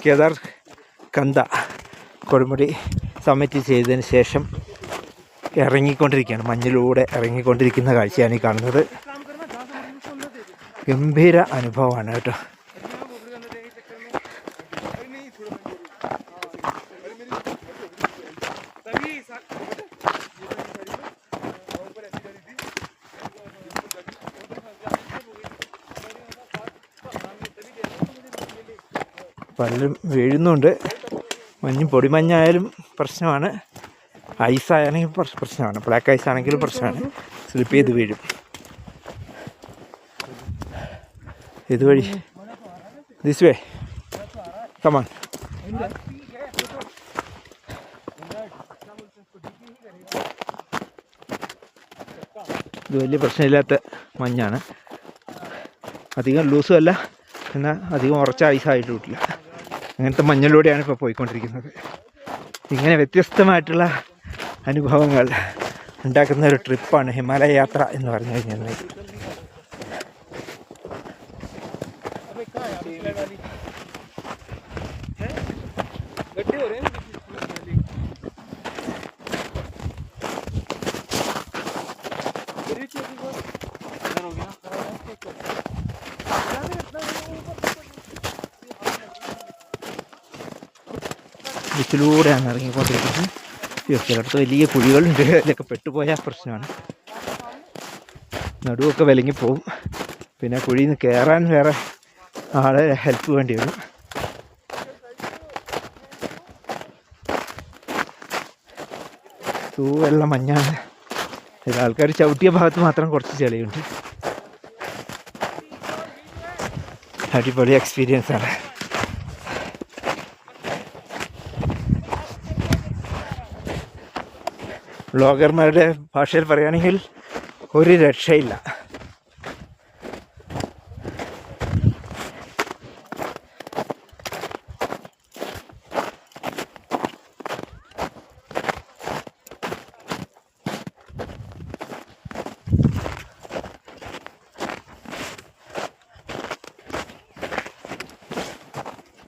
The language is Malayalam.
കേദാർ കന്ദ കൊടുമുടി സമ്മിറ്റ് ചെയ്തതിന് ശേഷം ഇറങ്ങിക്കൊണ്ടിരിക്കുകയാണ്. മഞ്ഞിലൂടെ ഇറങ്ങിക്കൊണ്ടിരിക്കുന്ന കാഴ്ചയാണ് ഈ കാണുന്നത്. ഗംഭീര അനുഭവമാണ് കേട്ടോ. പലരും വീഴുന്നുണ്ട്. പൊടിമഞ്ഞായാലും പ്രശ്നമാണ്, ഐസായാലും പ്രശ്നമാണ്, ബ്ലാക്ക് ഐസ് ആണെങ്കിലും പ്രശ്നമാണ്. സ്ലിപ്പ് ചെയ്ത് വീഴും. ഇതുവഴി ദിസ് വേ കമാൺ. ഇത് വലിയ പ്രശ്നമില്ലാത്ത മഞ്ഞാണ്. അധികം ലൂസും അല്ല, എന്നാൽ അധികം ഉറച്ച ഐസായിട്ട് വിട്ടില്ല. അങ്ങനത്തെ മഞ്ഞിലൂടെയാണ് ഇപ്പോൾ പോയിക്കൊണ്ടിരിക്കുന്നത്. ഇങ്ങനെ വ്യത്യസ്തമായിട്ടുള്ള അനുഭവങ്ങൾ ഉണ്ടാക്കുന്ന ഒരു ട്രിപ്പാണ് ഹിമാലയ യാത്ര എന്ന് പറഞ്ഞു കഴിഞ്ഞാൽ. ബീച്ചിലൂടെയാണ് ഇറങ്ങിക്കൊണ്ടിരിക്കുന്നത്. ചിലടത്ത് വലിയ കുഴികളുണ്ട്, അതിലൊക്കെ പെട്ടുപോയാൽ പ്രശ്നമാണ്. നടുവൊക്കെ വിലങ്ങിപ്പോവും. പിന്നെ കുഴിയിൽ നിന്ന് കയറാൻ വേറെ ആളെ ഹെൽപ്പ് വേണ്ടി വരും. തൂവെല്ലാം മഞ്ഞാണ്. അതിൽ ആൾക്കാർ ചവിട്ടിയ ഭാഗത്ത് മാത്രം കുറച്ച് ചെളിയുണ്ട്. അടിപൊളി എക്സ്പീരിയൻസ് ആണ്. വ്ളോഗർമാരുടെ ഭാഷയിൽ പറയുകയാണെങ്കിൽ ഒരു രക്ഷയില്ല.